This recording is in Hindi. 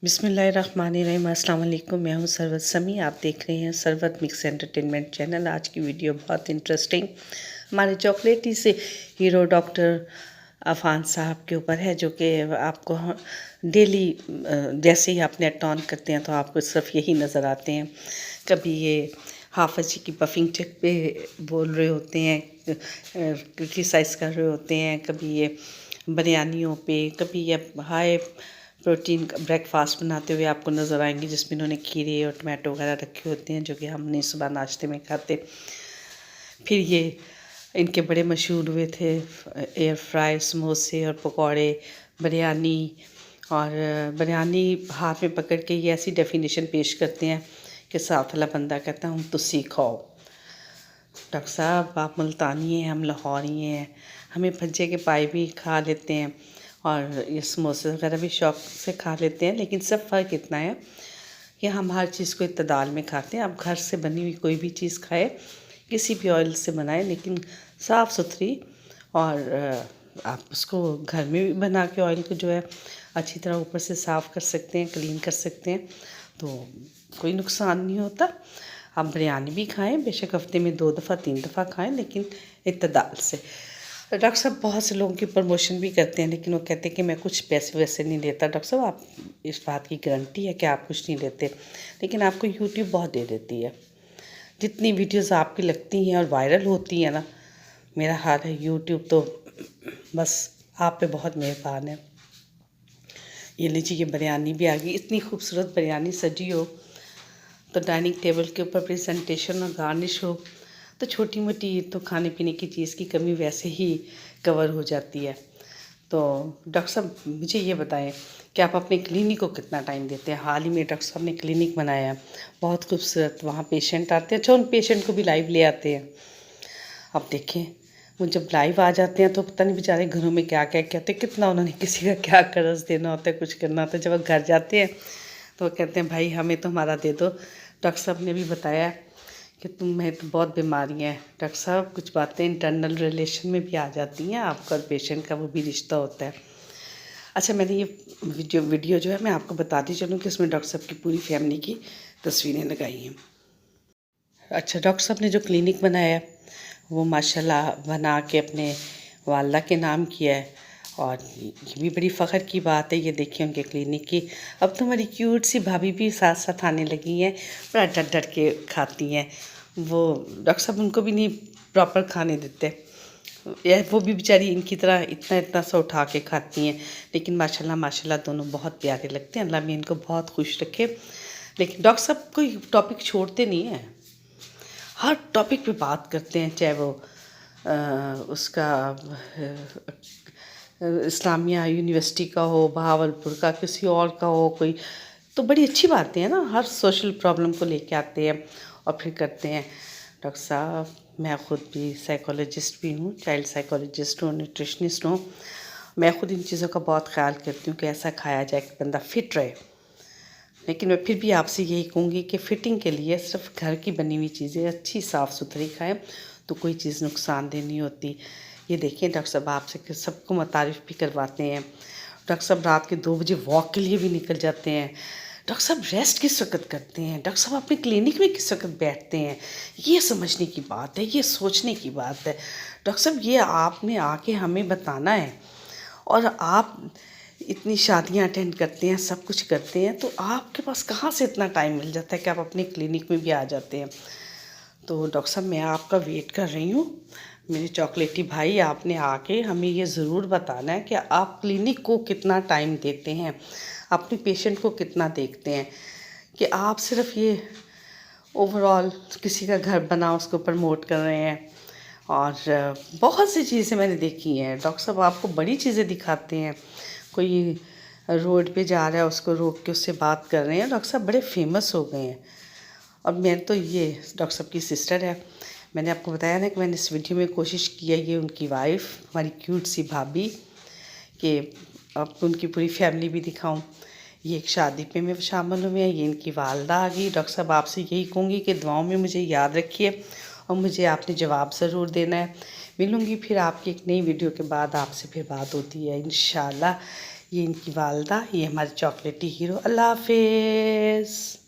बिस्मिल्लाहिर्रहमानिर्रहीम। अस्सलाम वालेकुम। मैं हूं सरवत समी। आप देख रहे हैं सरवत मिक्स एंटरटेनमेंट चैनल। आज की वीडियो बहुत इंटरेस्टिंग हमारे चॉकलेटी से हीरो डॉक्टर अफान साहब के ऊपर है, जो कि आपको डेली जैसे ही आप नेट ऑन करते हैं तो आपको सिर्फ यही नज़र आते हैं। कभी ये हाफिज़ जी की पफिंग चेक पे बोल रहे होते हैं, क्रिटिसाइज़ कर रहे होते हैं, कभी ये बिरयानियों पे, कभी ये हाई प्रोटीन का ब्रेकफास्ट बनाते हुए आपको नज़र आएंगे, जिसमें इन्होंने खीरे और टमाटो वगैरह रखे होते हैं, जो कि हम नहीं सुबह नाश्ते में खाते। फिर ये इनके बड़े मशहूर हुए थे एयर फ्राई समोसे और पकौड़े, बिरयानी। और बिरयानी हाथ में पकड़ के ये ऐसी डेफिनेशन पेश करते हैं कि साथ वाला बंदा कहता हूँ तुसी खाओ। डॉक्टर साहब आप मुल्तानी हैं, हम लाहौरी हैं, हमें भज्जे के पाए भी खा लेते हैं और ये समोसे वगैरह भी शौक़ से खा लेते हैं, लेकिन सब फ़र्क इतना है कि हम हर चीज़ को इत्तदाल में खाते हैं। आप घर से बनी हुई कोई भी चीज़ खाए, किसी भी ऑयल से बनाए, लेकिन साफ़ सुथरी, और आप उसको घर में भी बना के ऑयल को जो है अच्छी तरह ऊपर से साफ़ कर सकते हैं, क्लीन कर सकते हैं, तो कोई नुकसान नहीं होता। आप बिरयानी भी खाएं, बेशक हफ्ते में 2 दफ़ा 3 दफ़ा खाएं, लेकिन इत्तदाल से। डॉक्टर साहब बहुत से लोगों की प्रमोशन भी करते हैं, लेकिन वो कहते हैं कि मैं कुछ पैसे वैसे नहीं लेता। डॉक्टर साहब आप इस बात की गारंटी है कि आप कुछ नहीं लेते, लेकिन आपको यूट्यूब बहुत दे देती है। जितनी वीडियोस आपकी लगती हैं और वायरल होती हैं ना, मेरा हाल है यूट्यूब तो बस आप पे बहुत मेहरबान है। ये लीजिए, ये बिरयानी भी आ गई। इतनी खूबसूरत बिरयानी सजी हो तो डाइनिंग टेबल के ऊपर प्रेजेंटेशन और गार्निश हो तो छोटी मोटी तो खाने पीने की चीज़ की कमी वैसे ही कवर हो जाती है। तो डॉक्टर साहब मुझे ये बताएं कि आप अपने क्लिनिक को कितना टाइम देते हैं। हाल ही में डॉक्टर साहब ने क्लिनिक बनाया है, बहुत खूबसूरत। वहाँ पेशेंट आते हैं, अच्छा उन पेशेंट को भी लाइव ले आते हैं। अब देखें, वो जब लाइव आ जाते हैं तो पता नहीं बेचारे घरों में क्या क्या कहते हैं, कितना उन्होंने किसी का क्या कर्ज देना होता है, कुछ करना होता है। जब वो घर जाते हैं तो वो कहते हैं भाई हमें तो हमारा दे दो। डॉक्टर साहब ने भी बताया कि तुम्हें तो बहुत बीमारियाँ हैं। डॉक्टर साहब कुछ बातें इंटरनल रिलेशन में भी आ जाती हैं, आपका और पेशेंट का वो भी रिश्ता होता है। अच्छा, मैंने ये वीडियो जो है मैं आपको बताती चलूँ कि इसमें डॉक्टर साहब की पूरी फैमिली की तस्वीरें लगाई हैं। अच्छा, डॉक्टर साहब ने जो क्लिनिक बनाया है वो माशाल्लाह बना के अपने वालदा के नाम किया है, और ये भी बड़ी फ़ख्र की बात है। ये देखिए उनके क्लिनिक की अब तो हमारी क्यूट सी भाभी भी साथ साथ आने लगी हैं, बड़ा डट डट के खाती हैं। वो डॉक्टर साहब उनको भी नहीं प्रॉपर खाने देते, या वो भी बेचारी इनकी तरह इतना इतना सा उठा के खाती हैं, लेकिन माशाल्लाह माशाल्लाह दोनों बहुत प्यारे लगते हैं। अल्लाह में इनको बहुत खुश रखे। लेकिन डॉक्टर साहब कोई टॉपिक छोड़ते नहीं हैं, हर टॉपिक पे बात करते हैं, चाहे वो उसका इस्लामिया यूनिवर्सिटी का हो, बहावलपुर का, किसी और का हो कोई, तो बड़ी अच्छी बातें हैं ना। हर सोशल प्रॉब्लम को लेके आते हैं और फिर करते हैं। डॉक्टर साहब मैं ख़ुद भी साइकोलॉजिस्ट भी हूँ, चाइल्ड साइकोलॉजिस्ट हूँ, न्यूट्रिशनिस्ट हूँ। मैं ख़ुद इन चीज़ों का बहुत ख्याल करती हूँ कि ऐसा खाया जाए कि बंदा फिट रहे। लेकिन मैं फिर भी आपसे यही कहूँगी कि फ़िटिंग के लिए सिर्फ घर की बनी हुई चीज़ें अच्छी साफ़ सुथरी खाएं, तो कोई चीज़ नुकसानदेह नहीं होती। ये देखिए डॉक्टर साहब आपसे सबको मुतारिफ़ भी करवाते हैं। डॉक्टर साहब रात के 2 बजे वॉक के लिए भी निकल जाते हैं। डॉक्टर साहब रेस्ट किस वक़्त करते हैं, डॉक्टर साहब अपने क्लिनिक में किस वक़्त बैठते हैं, ये समझने की बात है, ये सोचने की बात है। डॉक्टर साहब ये आपने आके हमें बताना है, और आप इतनी शादियां अटेंड करते हैं, सब कुछ करते हैं, तो आपके पास कहाँ से इतना टाइम मिल जाता है कि आप अपने क्लिनिक में भी आ जाते हैं। तो डॉक्टर साहब मैं आपका वेट कर रही हूँ, मेरे चॉकलेटी भाई, आपने आके हमें ये ज़रूर बताना है कि आप क्लिनिक को कितना टाइम देते हैं, अपने पेशेंट को कितना देखते हैं, कि आप सिर्फ ये ओवरऑल किसी का घर बना उसको प्रमोट कर रहे हैं। और बहुत सी चीज़ें मैंने देखी हैं, डॉक्टर साहब आपको बड़ी चीज़ें दिखाते हैं। कोई रोड पे जा रहा है, उसको रोक के उससे बात कर रहे हैं, डॉक्टर साहब बड़े फेमस हो गए हैं। और मैं तो ये डॉक्टर साहब की सिस्टर है, मैंने आपको बताया ना कि मैंने इस वीडियो में कोशिश की है, ये उनकी वाइफ हमारी क्यूट सी भाभी, कि आपको उनकी पूरी फैमिली भी दिखाऊं। ये एक शादी पे में शामिल हुए हैं, ये इनकी वालदा आ गई। डॉक्टर साहब आपसे यही कहूँगी कि दुआओं में मुझे याद रखिए, और मुझे आपने जवाब ज़रूर देना है। मिलूँगी फिर आपकी एक नई वीडियो के बाद, आपसे फिर बात होती है इंशाल्लाह। ये इनकी वालदा, ये हमारे चॉकलेटी हीरो। अल्लाह हाफिज़।